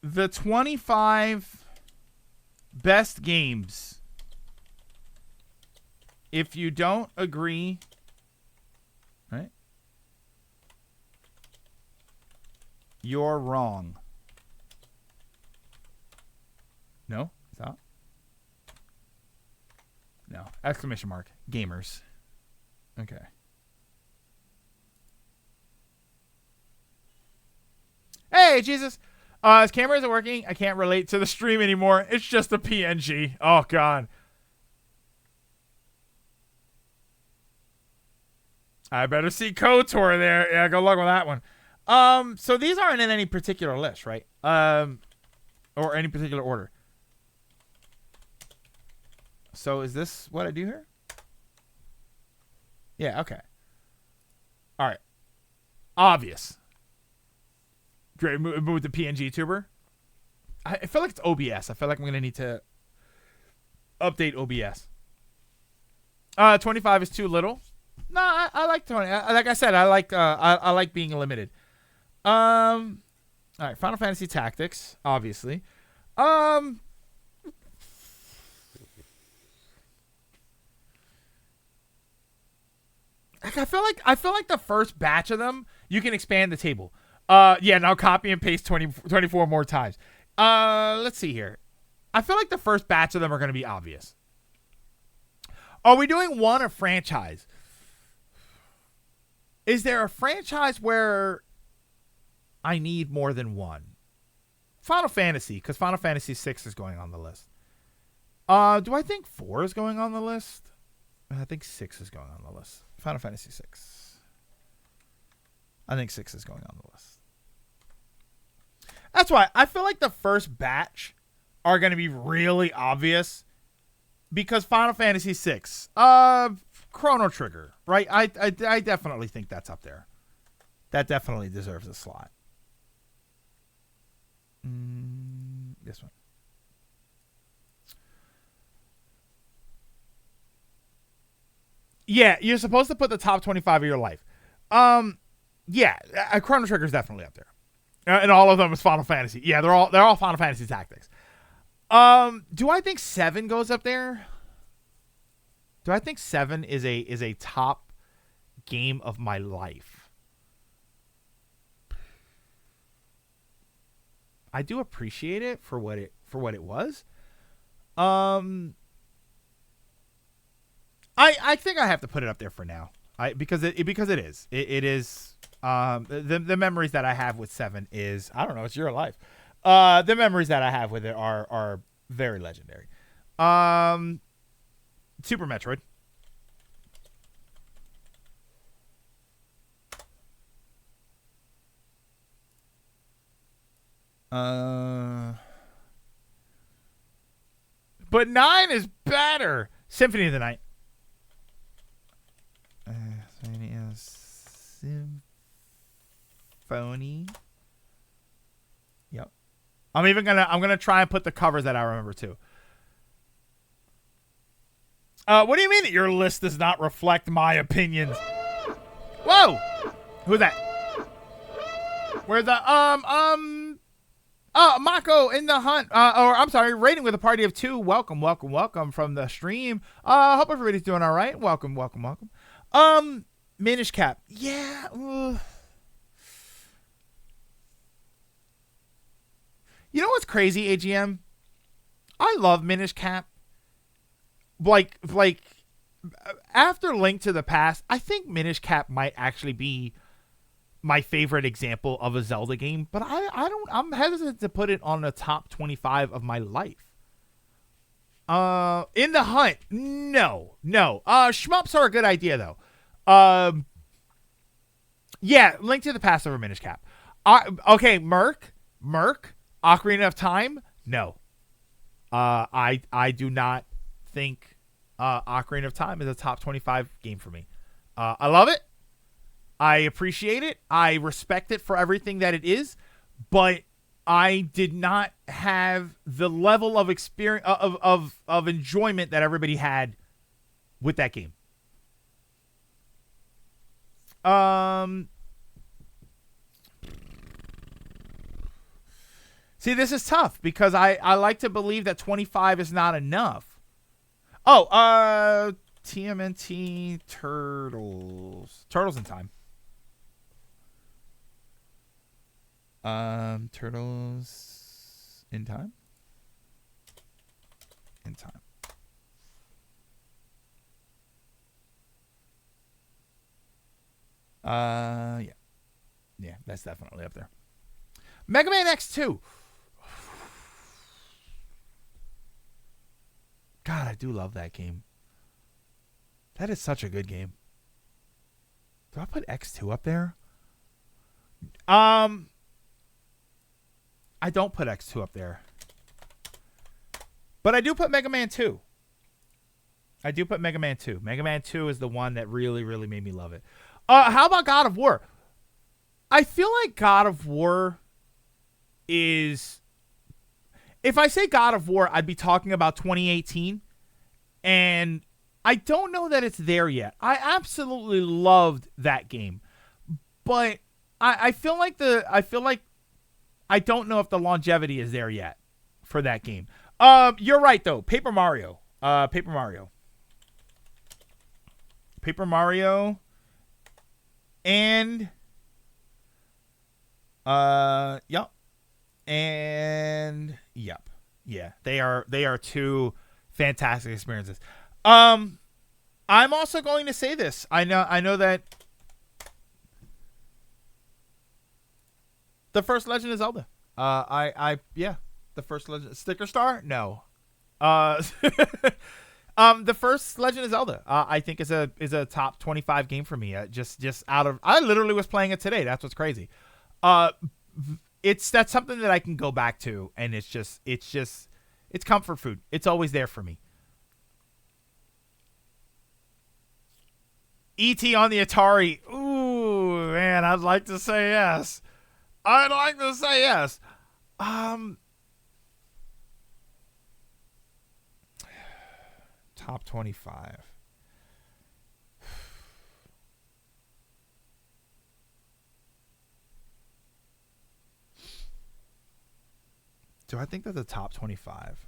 the 25 best games. If you don't agree, right? You're wrong. No? Stop. No. Exclamation mark. Gamers. Okay. Hey, Jesus. His camera isn't working. I can't relate to the stream anymore. It's just a PNG. Oh, God. I better see KOTOR there. Yeah, good luck with that one. So these aren't in any particular list, right? Or any particular order. So is this what I do here? Yeah, okay. All right. Obvious. Great. Move the PNG tuber. I feel like it's OBS. I feel like I'm going to need to update OBS. 25 is too little. No, I like 20. Like I said, I like being limited. All right, Final Fantasy Tactics, obviously. I feel like the first batch of them, you can expand the table. Yeah, now copy and paste 24 more times. Let's see here. I feel like the first batch of them are going to be obvious. Are we doing one a franchise? Is there a franchise where I need more than one? Final Fantasy, because Final Fantasy 6 is going on the list. Do I think 4 is going on the list? I think 6 is going on the list. Final Fantasy 6. I think 6 is going on the list. That's why I feel like the first batch are going to be really obvious because Final Fantasy 6, Chrono Trigger, right? I definitely think that's up there. That definitely deserves a slot. This one. Yeah, you're supposed to put the top 25 of your life. Yeah, Chrono Trigger is definitely up there. And all of them is Final Fantasy. Yeah, they're all Final Fantasy Tactics. Do I think 7 goes up there? Do I think 7 is a top game of my life? I do appreciate it for what it was. I think I have to put it up there for now. Because it is. It is the memories that I have with 7 is, I don't know, it's your life. The memories that I have with it are very legendary. Super Metroid. But 9 is better. Symphony of the Night. Symphony. Yep. I'm gonna try and put the covers that I remember too. What do you mean that your list does not reflect my opinions? Whoa! Who's that? Where's the Mako in the hunt. Or I'm sorry, rating with a party of 2. Welcome from the stream. Hope everybody's doing all right. Welcome. Minish Cap. Yeah. You know what's crazy, AGM? I love Minish Cap. Like after Link to the Past, I think Minish Cap might actually be my favorite example of a Zelda game, but I'm hesitant to put it on the top 25 of my life. In the Hunt, no. Shmups are a good idea though. Yeah, Link to the Past over Minish Cap. Okay, Merc, Ocarina of Time, no. I do not think Ocarina of Time is a top 25 game for me. I love it. I appreciate it. I respect it for everything that it is, but I did not have the level of experience of enjoyment that everybody had with that game. See, this is tough because I like to believe that 25 is not enough. Oh, TMNT Turtles. Turtles in Time. Turtles in Time? In Time. Yeah. Yeah, that's definitely up there. Mega Man X2. God, I do love that game. That is such a good game. Do I put X2 up there? I don't put X2 up there. But I do put Mega Man 2. I do put Mega Man 2. Mega Man 2 is the one that really, really made me love it. How about God of War? I feel like God of War is... If I say God of War, I'd be talking about 2018. And I don't know that it's there yet. I absolutely loved that game. But I feel like I don't know if the longevity is there yet for that game. You're right though. Paper Mario. Paper Mario. And yep. And yep. Yeah. They are two fantastic experiences. I'm also going to say this. I know that the first Legend of Zelda. Yeah. The first Legend Sticker Star? No. The first Legend of Zelda, I think is a top 25 game for me. Just out of, I literally was playing it today. That's what's crazy. That's something that I can go back to, and it's comfort food. It's always there for me. E.T. on the Atari. Ooh, man, I'd like to say yes. Top 25. Do I think that's the top 25?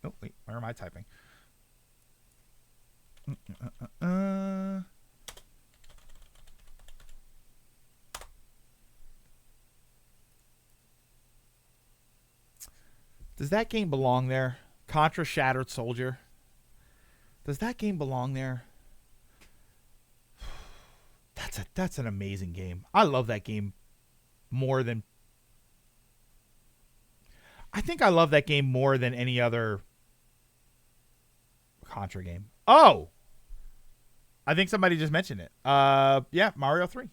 Oh, wait. Where am I typing? Does that game belong there? Contra Shattered Soldier. Does that game belong there? That's an amazing game. I love that game more than... I think I love that game more than any other Contra game. Oh! I think somebody just mentioned it. Yeah, Mario 3.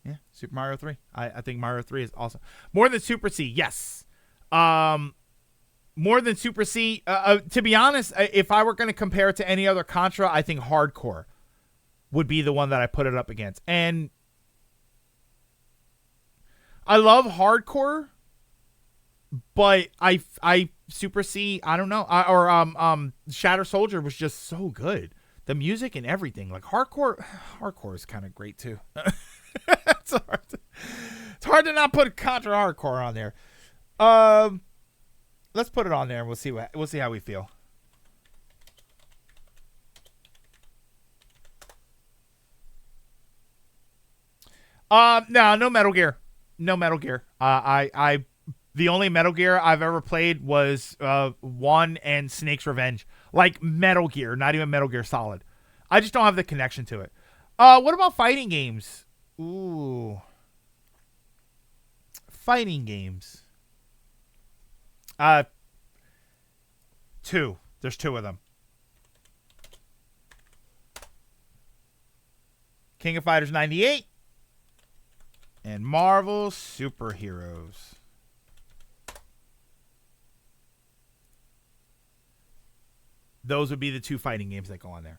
Yeah, Super Mario 3. I think Mario 3 is awesome. More than Super C, yes. More than Super C. To be honest, if I were going to compare it to any other Contra, I think Hardcore would be the one that I put it up against. And I love Hardcore, but I Super C, I don't know. Shatter Soldier was just so good. The music and everything. Like Hardcore is kind of great too. It's hard to not put Contra Hardcore on there. Let's put it on there and we'll see how we feel. No Metal Gear. No Metal Gear. The only Metal Gear I've ever played was 1 and Snake's Revenge. Like Metal Gear, not even Metal Gear Solid. I just don't have the connection to it. What about fighting games? Ooh. Fighting games. 2. There's 2 of them. King of Fighters 98 and Marvel Superheroes. Those would be the 2 fighting games that go on there.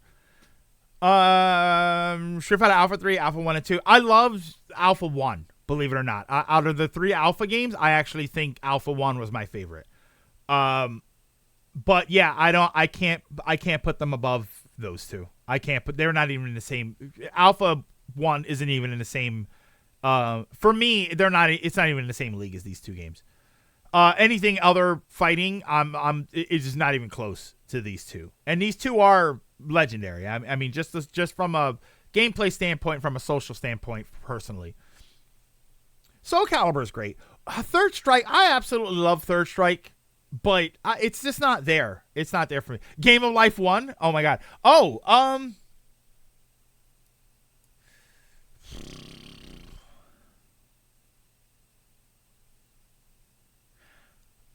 Street Fighter Alpha 3, Alpha 1 and 2. I love Alpha 1, believe it or not. Out of the 3 Alpha games, I actually think Alpha 1 was my favorite. But yeah, I can't put them above those two. I can't put, they're not even in the same. Alpha 1 isn't even in the same, for me, it's not even in the same league as these two games. Anything other fighting, it's just not even close to these two. And these two are legendary. I mean, just from a gameplay standpoint, from a social standpoint, personally. Soul Calibur is great. Third Strike, I absolutely love Third Strike, but it's just not there. It's not there for me. Game of Life 1, oh my god.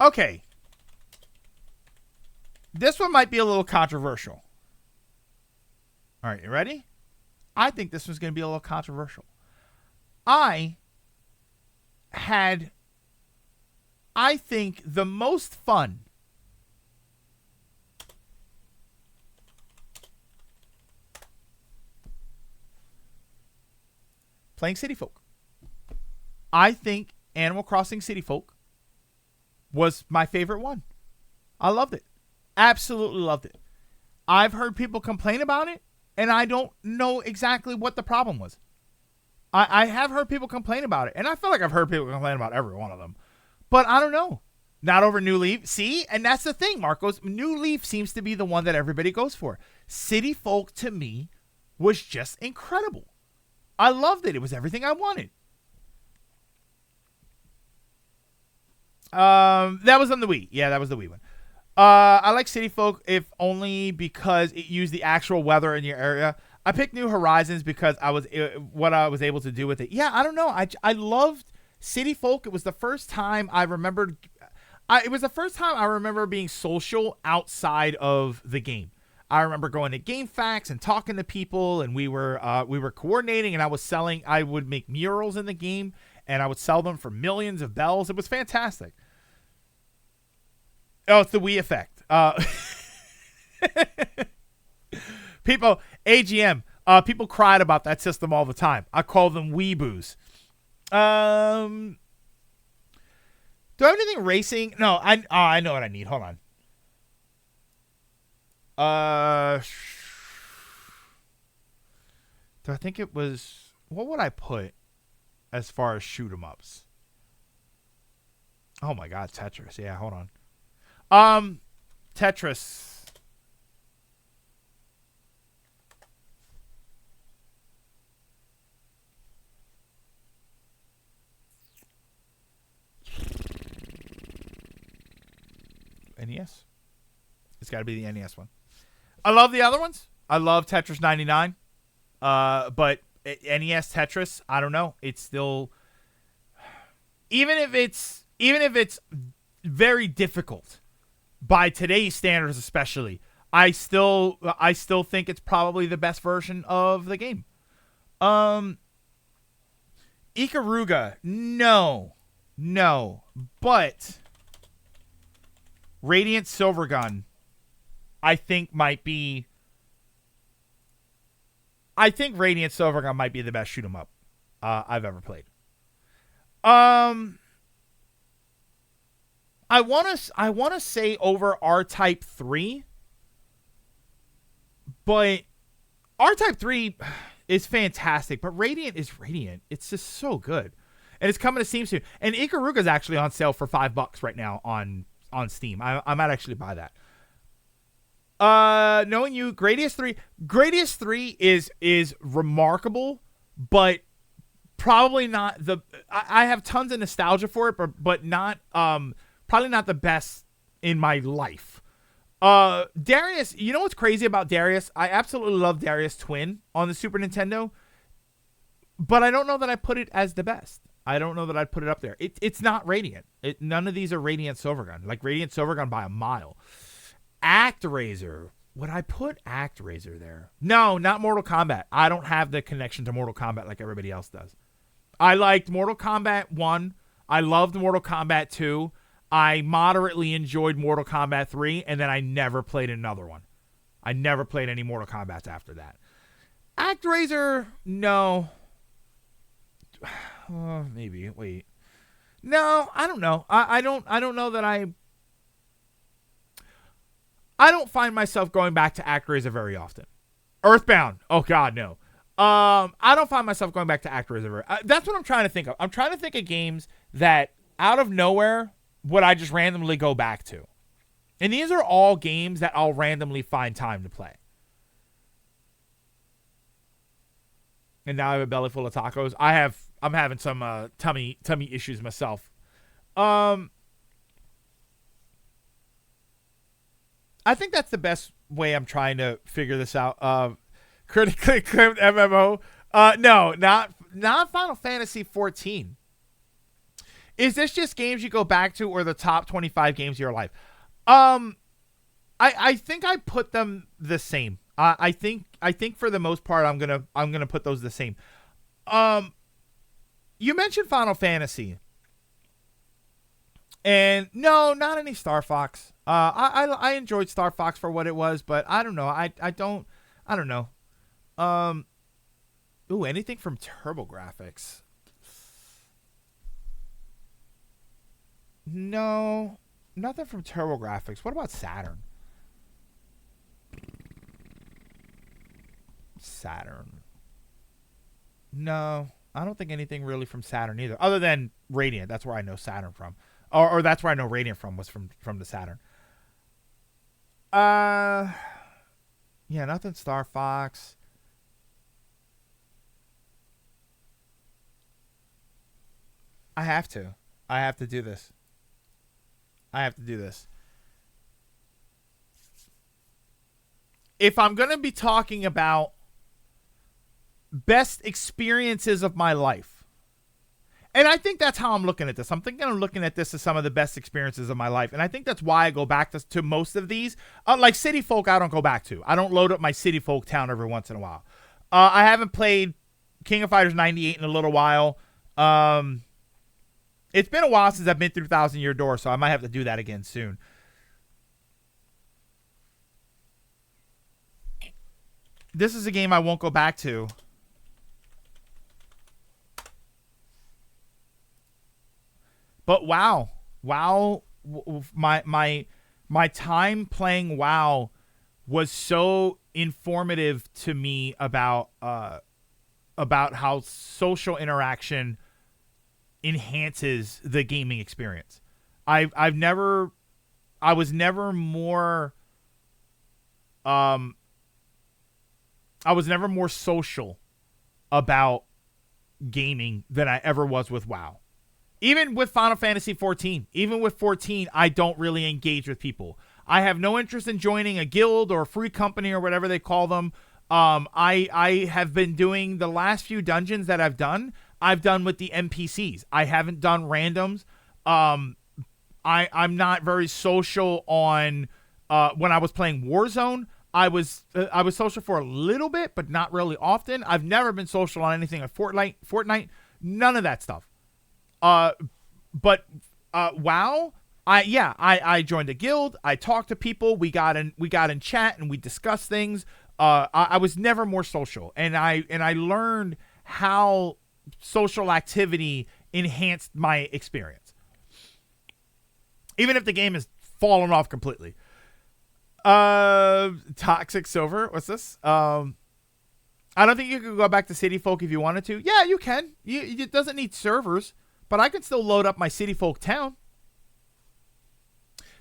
Okay. This one might be a little controversial. All right, you ready? I think this one's going to be a little controversial. I think, the most fun playing City Folk. I think Animal Crossing City Folk was my favorite one. I loved it. Absolutely loved it. I've heard people complain about it, and I don't know exactly what the problem was. I have heard people complain about it, and I feel like I've heard people complain about every one of them. But I don't know. Not over New Leaf. See? And that's the thing, Marcos. New Leaf seems to be the one that everybody goes for. City Folk, to me, was just incredible. I loved it. It was everything I wanted. That was on the Wii. Yeah, that was the Wii one. I like City Folk, if only because it used the actual weather in your area. I picked New Horizons because what I was able to do with it. Yeah, I don't know. I loved City Folk. It was the first time I remembered. It was the first time I remember being social outside of the game. I remember going to GameFAQs and talking to people, and we were coordinating, and I would make murals in the game, and I would sell them for millions of bells. It was fantastic. Oh, it's the Wii effect. People, AGM, people cried about that system all the time. I call them Weeboos. Do I have anything racing? No, I know what I need. Hold on. Do I think it was, what would I put as far as shoot 'em ups? Oh my god, Tetris. Yeah, hold on. Tetris. NES. It's got to be the NES one. I love the other ones. I love Tetris 99. But NES Tetris, I don't know. It's still, even if it's very difficult by today's standards, especially, I still think it's probably the best version of the game. Ikaruga, no, but Radiant Silvergun, I think Radiant Silvergun might be the best shoot 'em up I've ever played. I wanna say over R-Type 3, but R-Type 3 is fantastic, but Radiant is Radiant. It's just so good, and it's coming to Steam soon. And Ikaruga is actually on sale for $5 right now on Steam. I might actually buy that. Knowing you, Gradius 3 is remarkable, but probably not the. I have tons of nostalgia for it, but not probably not the best in my life. Darius, you know what's crazy about Darius? I absolutely love Darius Twin on the Super Nintendo, but I don't know that I put it as the best. I don't know that I'd put it up there. It's not Radiant. None of these are Radiant Silvergun. Like Radiant Silvergun by a mile. ActRaiser. Would I put ActRaiser there? No, not Mortal Kombat. I don't have the connection to Mortal Kombat like everybody else does. I liked Mortal Kombat 1. I loved Mortal Kombat 2. I moderately enjoyed Mortal Kombat 3, and then I never played another one. I never played any Mortal Kombats after that. ActRaiser, no. Maybe. Wait. No, I don't know. I don't know that I I don't find myself going back to ActRaiser very often. Earthbound, oh god, no. I don't find myself going back to ActRaiser very. That's what I'm trying to think of. I'm trying to think of games that out of nowhere would I just randomly go back to, and these are all games that I'll randomly find time to play. And now I have a belly full of tacos. I'm having some tummy issues myself. I think that's the best way I'm trying to figure this out. Critically acclaimed MMO. No, not Final Fantasy 14. Is this just games you go back to or the top 25 games of your life? I think I put them the same. I think for the most part I'm gonna put those the same. You mentioned Final Fantasy, and no, not any Star Fox. I enjoyed Star Fox for what it was, but I don't know. I don't know. Anything from TurboGrafx? No, nothing from TurboGrafx. What about Saturn? Saturn. No, I don't think anything really from Saturn either, other than Radiant. That's where I know Saturn from, or that's where I know Radiant from was from the Saturn. Yeah, nothing Star Fox. I have to do this. If I'm going to be talking about best experiences of my life, and I think that's how I'm looking at this. I'm looking at this as some of the best experiences of my life, and I think that's why I go back to most of these. Like City Folk, I don't go back to. I don't load up my City Folk town every once in a while. I haven't played King of Fighters 98 in a little while. It's been a while since I've been through Thousand Year Door, so I might have to do that again soon. This is a game I won't go back to. But WoW, my time playing WoW was so informative to me about how social interaction enhances the gaming experience. I was never more social about gaming than I ever was with WoW. Even with Final Fantasy 14, I don't really engage with people. I have no interest in joining a guild or a free company or whatever they call them. I have been doing the last few dungeons that I've done with the NPCs. I haven't done randoms. I'm not very social on when I was playing Warzone. I was social for a little bit, but not really often. I've never been social on anything like Fortnite, none of that stuff. But WoW, I joined a guild. I talked to people. We got in chat and we discussed things. I was never more social, and I learned how social activity enhanced my experience, even if the game has fallen off completely. Toxic Silver, what's this? I don't think you could go back to City Folk if you wanted to. Yeah, you can. It doesn't need servers, but I can still load up my City Folk town.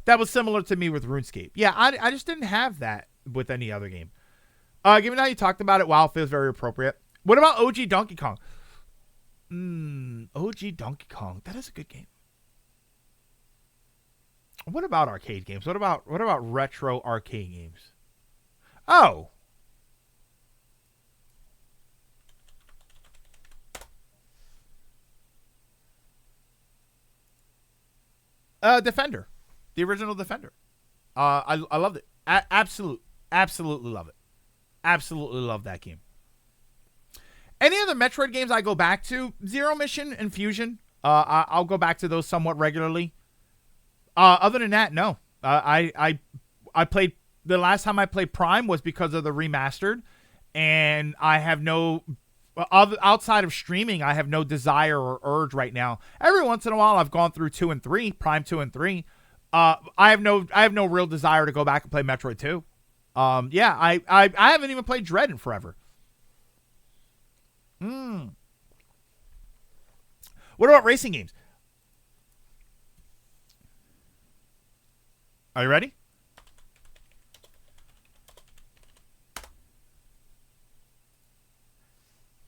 That was similar to me with RuneScape. Yeah, I just didn't have that with any other game. Given how you talked about it, WoW feels very appropriate. What about OG Donkey Kong? OG Donkey Kong. That is a good game. What about arcade games? What about retro arcade games? Oh. Defender. The original Defender. I loved it. Absolutely love it. Absolutely love that game. Any other Metroid games I go back to? Zero Mission and Fusion. I'll go back to those somewhat regularly. Other than that, no. I played, the last time I played Prime was because of the remastered, and I have no, outside of streaming, I have no desire or urge right now. Every once in a while, I've gone through 2 and 3, Prime 2 and 3. I have no real desire to go back and play Metroid 2. Yeah, I haven't even played Dread in forever. What about racing games? Are you ready?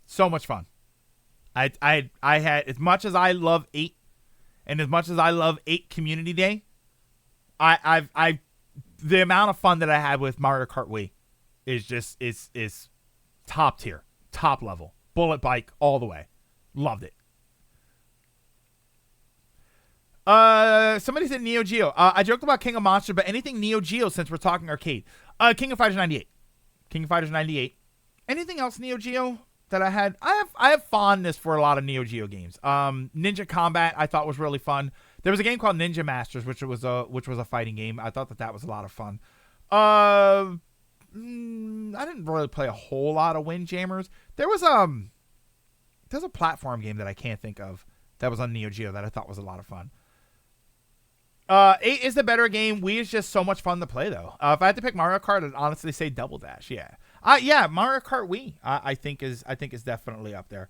So much fun. I had, as much as I love 8 and as much as I love 8 Community Day, I the amount of fun that I had with Mario Kart Wii is just is top tier, top level. Bullet bike all the way. Loved it. Somebody said Neo Geo. I joked about King of Monsters, but anything Neo Geo since we're talking arcade. King of Fighters 98. King of Fighters 98. Anything else Neo Geo that I had? I have fondness for a lot of Neo Geo games. Ninja Combat I thought was really fun. There was a game called Ninja Masters, which was a fighting game. I thought that was a lot of fun. I didn't really play a whole lot of Windjammers. There's a platform game that I can't think of that was on Neo Geo that I thought was a lot of fun. 8 is the better game. Wii is just so much fun to play, though. If I had to pick Mario Kart, I'd honestly say Double Dash. Yeah, yeah, Mario Kart Wii. I think is definitely up there.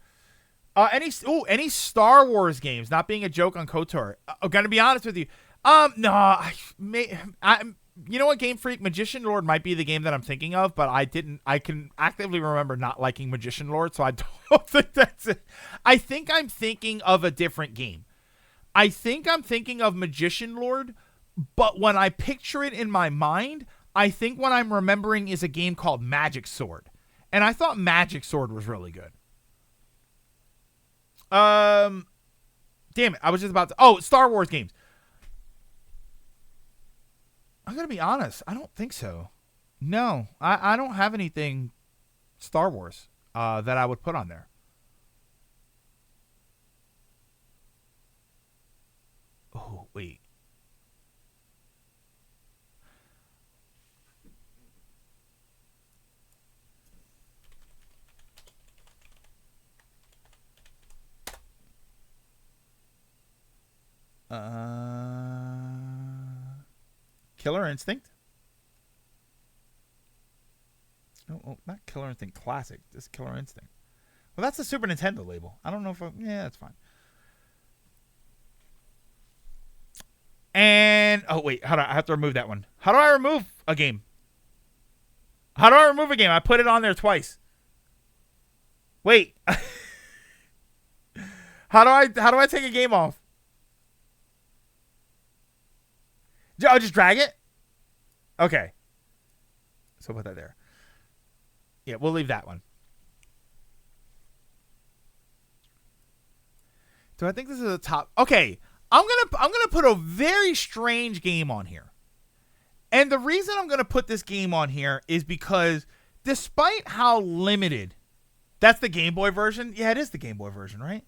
Any Star Wars games? Not being a joke on KOTOR. I'm gonna be honest with you. No, you know what, Game Freak? Magician Lord might be the game that I'm thinking of, but I can actively remember not liking Magician Lord, so I don't think that's it. I think I'm thinking of a different game. I think I'm thinking of Magician Lord, but when I picture it in my mind, I think what I'm remembering is a game called Magic Sword. And I thought Magic Sword was really good. Damn it, I was just about to... Oh, Star Wars games. I'm going to be honest, I don't think so. No, I don't have anything Star Wars that I would put on there. Oh, wait. Killer Instinct? No, not Killer Instinct Classic. Just Killer Instinct. Well, that's the Super Nintendo label. I don't know if... yeah, that's fine. And... oh, wait. How do I have to remove that one? How do I remove a game? How do I remove a game? I put it on there twice. Wait. How do I take a game off? I'll just drag it? Okay. So put that there. Yeah, we'll leave that one. Do I think this is a top? Okay, I'm gonna put a very strange game on here. And the reason I'm gonna put this game on here is because despite how limited, that's the Game Boy version. Yeah, it is the Game Boy version, right?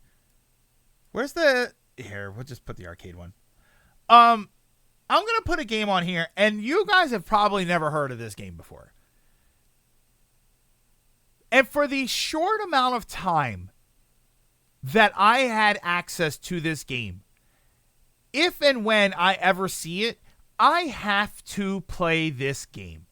Where's the... here, we'll just put the arcade one. I'm going to put a game on here, and you guys have probably never heard of this game before. And for the short amount of time that I had access to this game, if and when I ever see it, I have to play this game.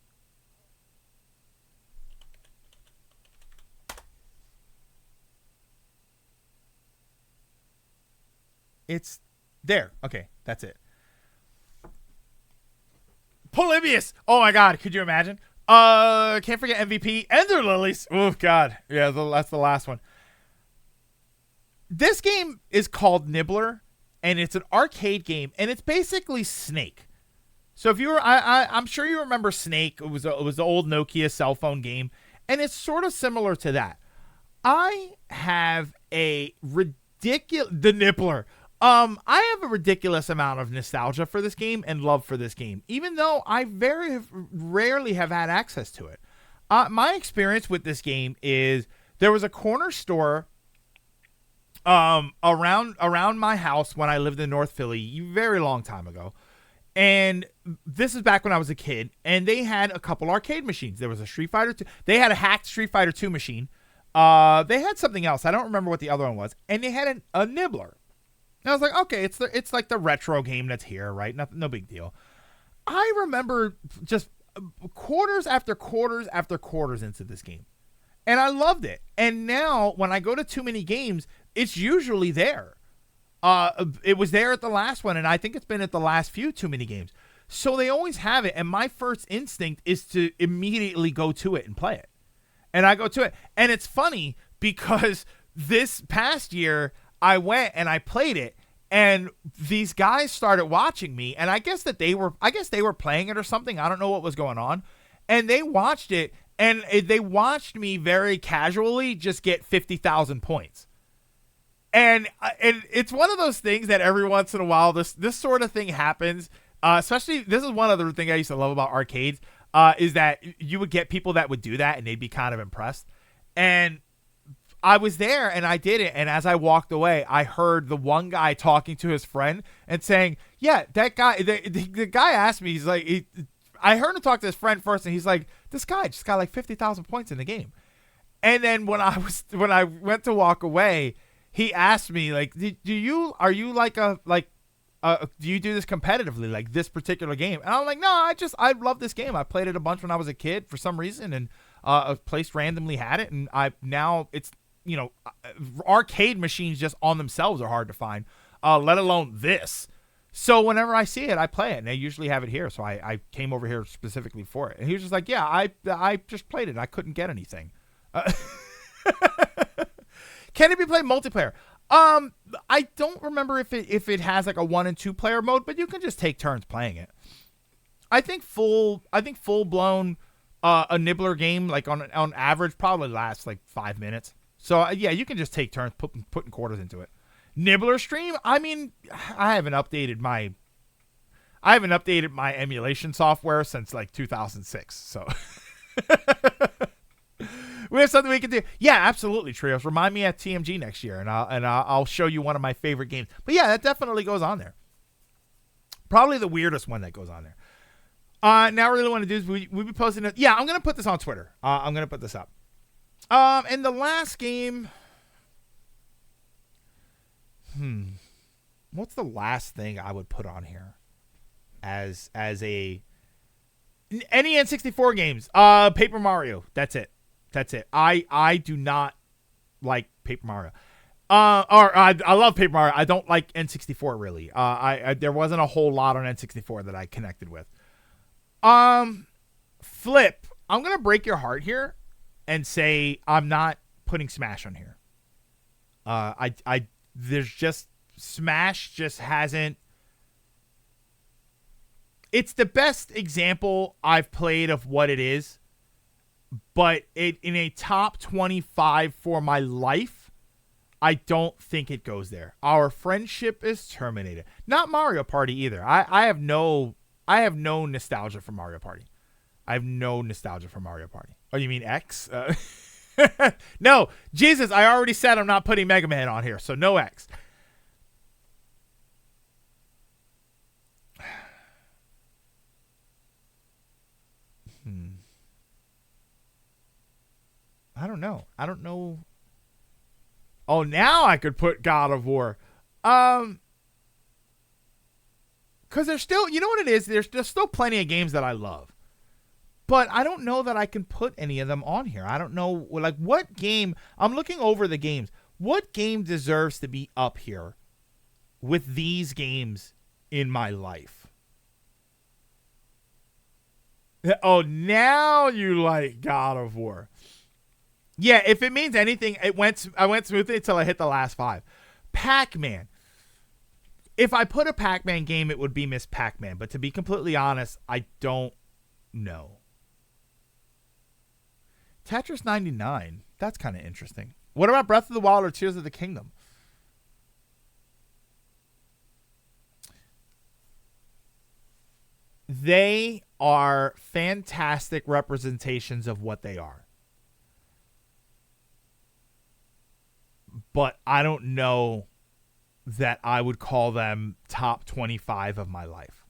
It's there. Okay, that's it. Polybius. Oh my God, could you imagine? Can't forget MVP. Ender Lilies. Oh God, yeah, that's the last one. This game is called Nibbler, and it's an arcade game, and it's basically Snake. So if you were, I'm sure you remember Snake. It was the old Nokia cell phone game, and it's sort of similar to that. I have a ridiculous the Nibbler. I have a ridiculous amount of nostalgia for this game and love for this game, even though I very rarely have had access to it. My experience with this game is there was a corner store around my house when I lived in North Philly a very long time ago. And this is back when I was a kid, and they had a couple arcade machines. There was a Street Fighter 2. They had a hacked Street Fighter 2 machine. They had something else. I don't remember what the other one was. And they had a Nibbler. And I was like, okay, it's like the retro game that's here, right? No big deal. I remember just quarters after quarters after quarters into this game. And I loved it. And now when I go to too many games, it's usually there. It was there at the last one, and I think it's been at the last few too many games. So they always have it, and my first instinct is to immediately go to it and play it. And I go to it. And it's funny because this past year I went and I played it, and these guys started watching me, and I guess they were playing it or something. I don't know what was going on. And they watched it, and they watched me very casually just get 50,000 points. And it's one of those things that every once in a while this sort of thing happens. Especially, this is one other thing I used to love about arcades, is that you would get people that would do that and they'd be kind of impressed. And I was there and I did it. And as I walked away, I heard the one guy talking to his friend and saying, yeah, that guy, the guy asked me, he's like, I heard him talk to his friend first and he's like, this guy just got like 50,000 points in the game. And then when I went to walk away, he asked me, like, do you do this competitively, like this particular game? And I'm like, no, I love this game. I played it a bunch when I was a kid for some reason, and a place randomly had it, and now it's, arcade machines just on themselves are hard to find, let alone this. So whenever I see it, I play it, and they usually have it here. So I came over here specifically for it. And he was just like, yeah, I just played it. I couldn't get anything. Can it be played multiplayer? I don't remember if it has like a 1 and 2 player mode, but you can just take turns playing it. I think full blown a Nibbler game, like on average, probably lasts like 5 minutes. So yeah, you can just take turns putting quarters into it. Nibbler stream, I mean, I haven't updated my emulation software since like 2006. So we have something we can do. Yeah, absolutely, Trios. Remind me at TMG next year, and I'll show you one of my favorite games. But yeah, that definitely goes on there. Probably the weirdest one that goes on there. Now, what I really want to do is we be posting it. Yeah, I'm gonna put this on Twitter. I'm gonna put this up. And the last game. What's the last thing I would put on here? As a any N64 games. Paper Mario. That's it. I do not like Paper Mario. I love Paper Mario. I don't like N64 really. There wasn't a whole lot on N64 that I connected with. Flip. I'm gonna break your heart here, and say I'm not putting Smash on here. There's just Smash just hasn't. It's the best example I've played of what it is. But in a top 25 for my life, I don't think it goes there. Our friendship is terminated. Not Mario Party either. I have no nostalgia for Mario Party. I have no nostalgia for Mario Party. Oh, you mean X? No, Jesus, I already said I'm not putting Mega Man on here, so no X. I don't know. Oh, now I could put God of War. Because there's still, you know what it is? There's still plenty of games that I love. But I don't know that I can put any of them on here. I don't know, like, what game, I'm looking over the games. What game deserves to be up here with these games in my life? Oh, now you like God of War. Yeah, if it means anything, I went smoothly until I hit the last 5. Pac-Man. If I put a Pac-Man game, it would be Miss Pac-Man. But to be completely honest, I don't know. Tetris 99. That's kind of interesting. What about Breath of the Wild or Tears of the Kingdom? They are fantastic representations of what they are. But I don't know that I would call them top 25 of my life.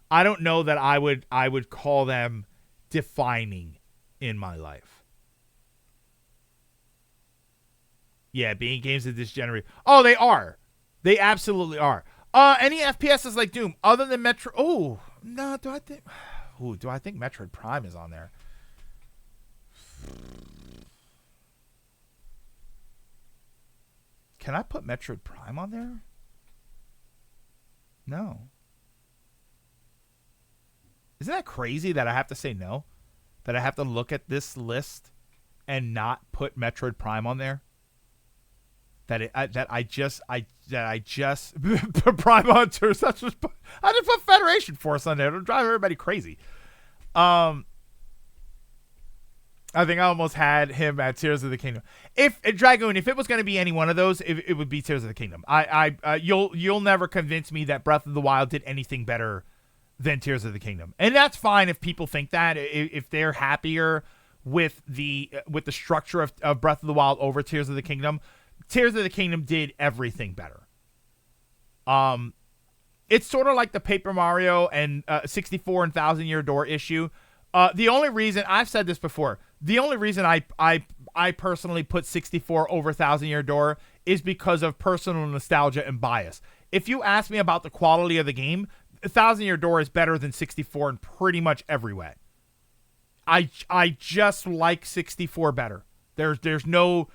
I don't know that I would call them defining in my life. Yeah, being games of this generation. Oh, they are. They absolutely are. Any FPSs like Doom other than Metro? Oh no, do I think? Ooh, do I think Metroid Prime is on there? Can I put Metroid Prime on there? No. Isn't that crazy that I have to say no? That I have to look at this list and not put Metroid Prime on there? That I just Prime Hunters. I just put Federation Force on there. It'll drive everybody crazy. I think I almost had him at Tears of the Kingdom. If Dragoon, if it was going to be any one of those, it would be Tears of the Kingdom. You'll never convince me that Breath of the Wild did anything better than Tears of the Kingdom, and that's fine if people think that. If they're happier with the structure of Breath of the Wild over Tears of the Kingdom, Tears of the Kingdom did everything better. It's sort of like the Paper Mario and 64 and Thousand Year Door issue. The only reason, I've said this before, the only reason I personally put 64 over Thousand Year Door is because of personal nostalgia and bias. If you ask me about the quality of the game, Thousand Year Door is better than 64 in pretty much every way. I just like 64 better. There's no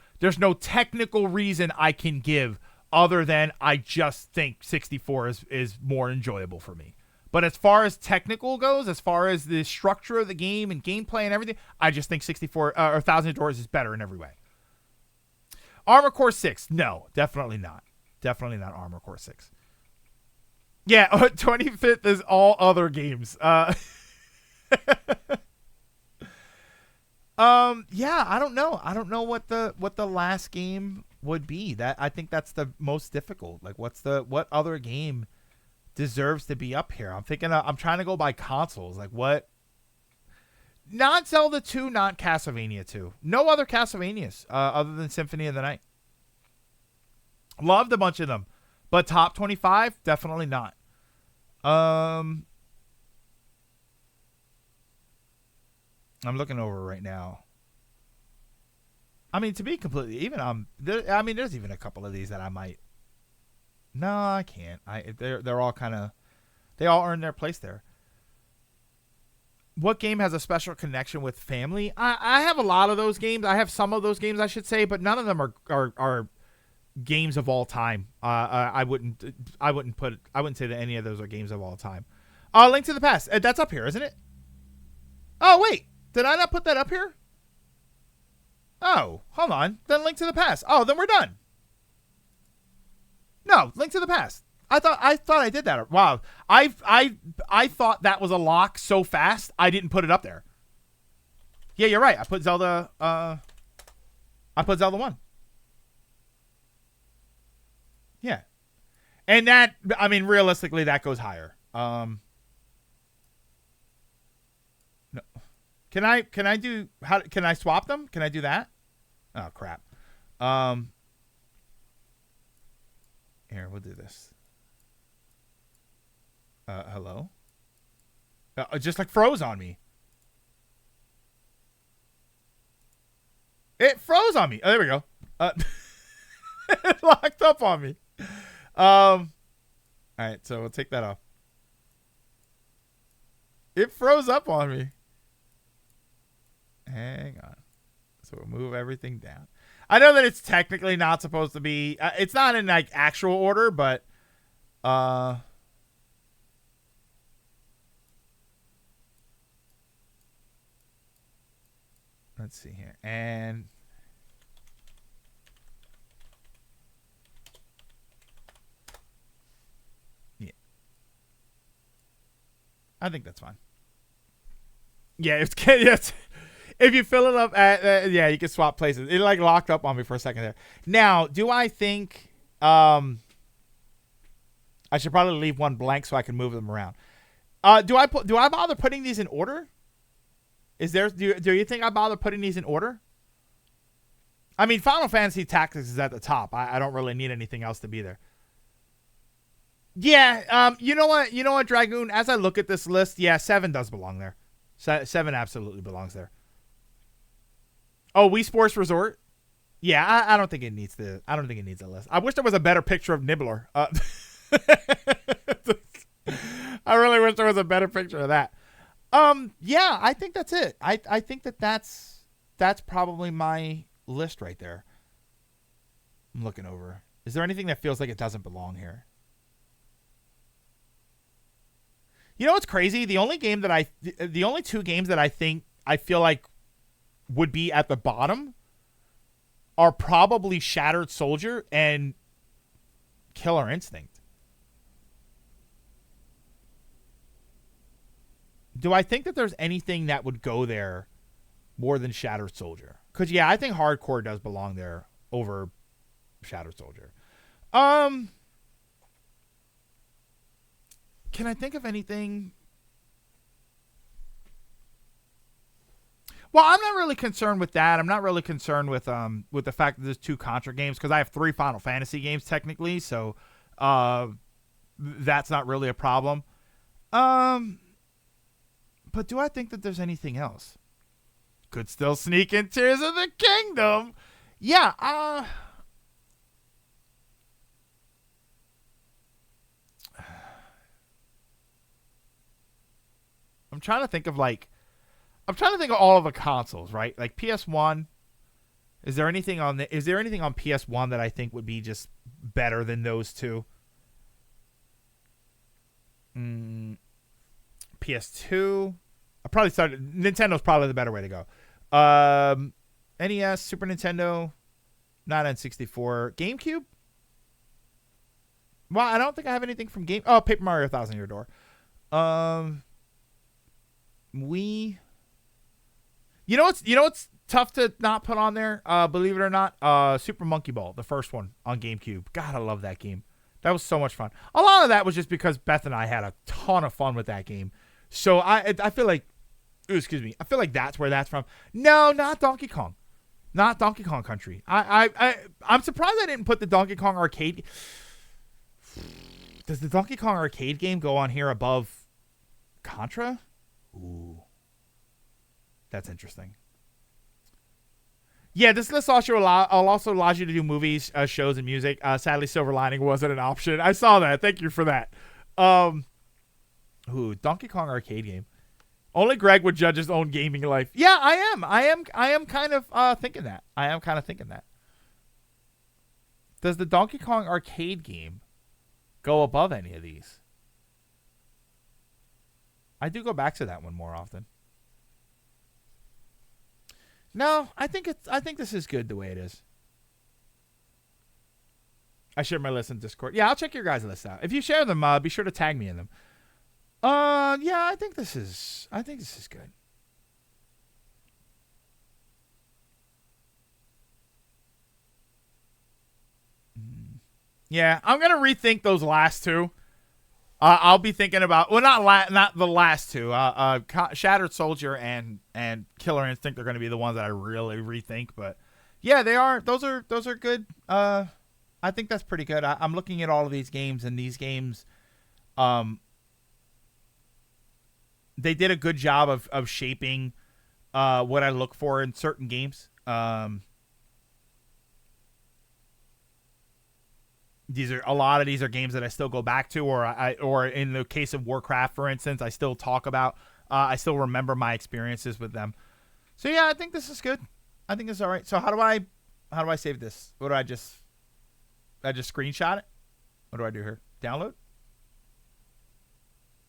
technical reason I can give other than I just think 64 is more enjoyable for me. But as far as technical goes, as far as the structure of the game and gameplay and everything, I just think 64 or Thousand Doors is better in every way. Armor Core 6, no, definitely not. Definitely not Armor Core 6. Yeah, 25th is all other games. Yeah, I don't know. I don't know what the last game would be. That I think that's the most difficult. Like, what other game deserves to be up here? I'm thinking. I'm trying to go by consoles. Like, what? Not Zelda 2, not Castlevania 2. No other Castlevanias other than Symphony of the Night. Loved a bunch of them, but top 25 definitely not. I'm looking over right now. I mean, to be completely even, there's even a couple of these that I might. No, I can't. They're all kind of, they all earn their place there. What game has a special connection with family? I have a lot of those games. I have some of those games, I should say, but none of them are games of all time. I wouldn't say that any of those are games of all time. Link to the Past. That's up here, isn't it? Oh wait, did I not put that up here? Oh, hold on. Then Link to the Past. Oh, then we're done. No, Link to the Past. I thought I did that. Wow. I thought that was a lock so fast I didn't put it up there. Yeah, you're right. I put Zelda 1. Yeah. And that, I mean, realistically that goes higher. No. Can I swap them? Can I do that? Oh crap. Here, we'll do this. Hello? It just like froze on me. It froze on me. Oh, there we go. It locked up on me. All right, so we'll take that off. It froze up on me. Hang on. So we'll move everything down. I know that it's technically not supposed to be. It's not in like actual order, but let's see here. And yeah, I think that's fine. Yeah, it's if you fill it up, yeah, you can swap places. It like locked up on me for a second there. Now, do I think I should probably leave one blank so I can move them around? Do I bother putting these in order? Do you think I bother putting these in order? I mean, Final Fantasy Tactics is at the top. I don't really need anything else to be there. Yeah, you know what, Dragoon? As I look at this list, yeah, 7 does belong there. 7 absolutely belongs there. Oh, Wii Sports Resort? Yeah, I don't think it needs the. I don't think it needs a list. I wish there was a better picture of Nibbler. I really wish there was a better picture of that. Yeah, I think that's it. I think that's probably my list right there. I'm looking over. Is there anything that feels like it doesn't belong here? You know what's crazy? The only two games that I think I feel like would be at the bottom are probably Shattered Soldier and Killer Instinct. Do I think that there's anything that would go there more than Shattered Soldier? Because, yeah, I think Hardcore does belong there over Shattered Soldier. Can I think of anything? Well, I'm not really concerned with that. I'm not really concerned with the fact that there's 2 Contra games because I have 3 Final Fantasy games technically, so that's not really a problem. But do I think that there's anything else? Could still sneak in Tears of the Kingdom. Yeah, I'm trying to think of all of the consoles, right? Like PS1. Is there anything on PS1 that I think would be just better than those two? PS2. Nintendo's probably the better way to go. NES, Super Nintendo, not N64, GameCube. Well, I don't think I have anything from Paper Mario Thousand Year Door. Wii. You know what's tough to not put on there? Believe it or not, Super Monkey Ball, the first one on GameCube. God, I love that game. That was so much fun. A lot of that was just because Beth and I had a ton of fun with that game. So I feel like, excuse me, I feel like that's where that's from. No, not Donkey Kong. Not Donkey Kong Country. I'm surprised I didn't put the Donkey Kong arcade. Does the Donkey Kong arcade game go on here above Contra? Ooh. That's interesting. Yeah, this list also allows you to do movies, shows, and music. Sadly, Silver Lining wasn't an option. I saw that. Thank you for that. Donkey Kong arcade game. Only Greg would judge his own gaming life. Yeah, I am kind of thinking that. I am kind of thinking that. Does the Donkey Kong arcade game go above any of these? I do go back to that one more often. No, I think this is good the way it is. I share my list in Discord. Yeah, I'll check your guys' list out. If you share them, be sure to tag me in them. Yeah, I think this is good. Yeah, I'm gonna rethink those last two. I'll be thinking about not the last two. Shattered Soldier and Killer Instinct are going to be the ones that I really rethink. But yeah, they are. Those are good. I think that's pretty good. I'm looking at all of these games, and these games, they did a good job of shaping what I look for in certain games. A lot of these are games that I still go back to, or in the case of Warcraft, for instance, I still talk about. I still remember my experiences with them. So yeah, I think this is good. I think it's all right. So how do I save this? What do I just screenshot it? What do I do here? Download?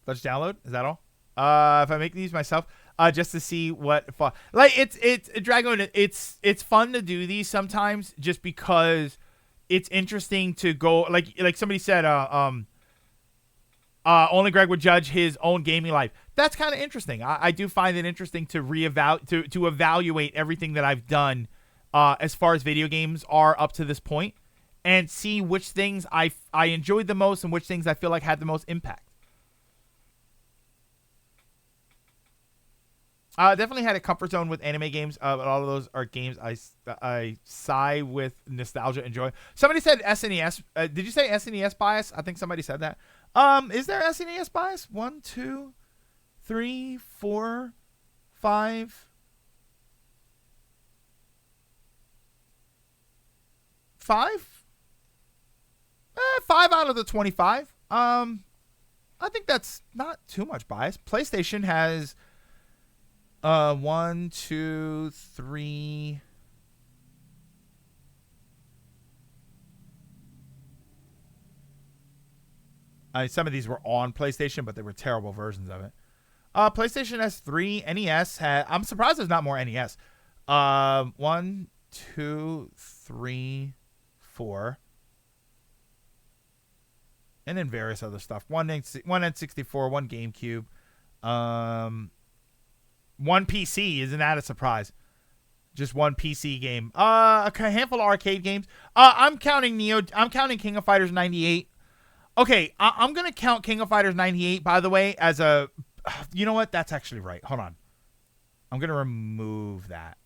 Let's download. Is that all? If I make these myself, just to see what like it's Dragon. It's fun to do these sometimes, just because it's interesting to go like somebody said. Only Greg would judge his own gaming life. That's kind of interesting. I do find it interesting to to evaluate everything that I've done as far as video games are up to this point, and see which things I enjoyed the most and which things I feel like had the most impact. Definitely had a comfort zone with anime games, but all of those are games I sigh with nostalgia and joy. Somebody said SNES. Did you say SNES bias? I think somebody said that. Is there SNES bias? 1, 2, 3, 4, 5. 5? 5 out of the 25. I think that's not too much bias. PlayStation has 1, 2, 3. Some of these were on PlayStation, but they were terrible versions of it. PlayStation has 3. NES had. I'm surprised there's not more NES. 1, 2, 3, 4. And then various other stuff. One N64, one GameCube, one PC. Isn't that a surprise? Just one PC game. A handful of arcade games. I'm counting King of Fighters 98. Okay, I'm gonna count King of Fighters 98. By the way, as a, you know what? That's actually right. Hold on. I'm gonna remove that.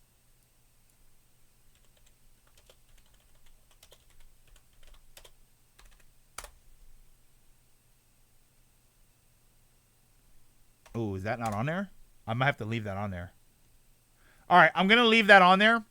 Oh, is that not on there? I might have to leave that on there. All right, I'm going to leave that on there.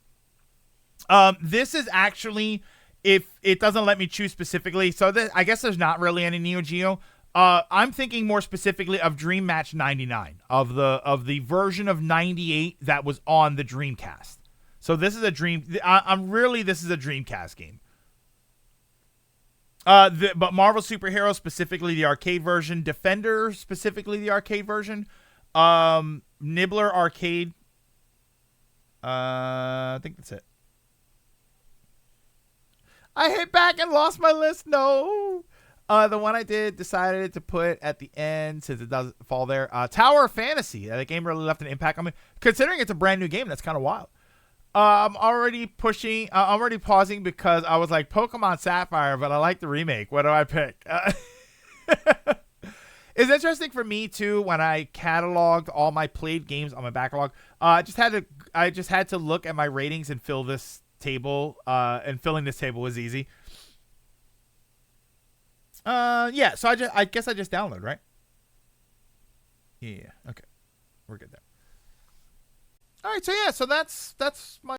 This is actually, if it doesn't let me choose specifically, so I guess there's not really any Neo Geo. I'm thinking more specifically of Dream Match 99, of the version of 98 that was on the Dreamcast. So this is a this is a Dreamcast game. But Marvel Superhero, specifically the arcade version. Defender, specifically the arcade version. Nibbler Arcade. I think that's it. I hit back and lost my list. No. The one I decided to put at the end since it doesn't fall there. Tower of Fantasy. That game really left an impact on me. Considering it's a brand new game, that's kind of wild. I'm already pausing because I was like Pokemon Sapphire, but I like the remake. What do I pick? It's interesting for me too when I cataloged all my played games on my backlog. I just had to look at my ratings and fill this table. And filling this table was easy. Yeah. So I guess I just download, right? Yeah. Okay. We're good there. All right. So yeah. So that's my.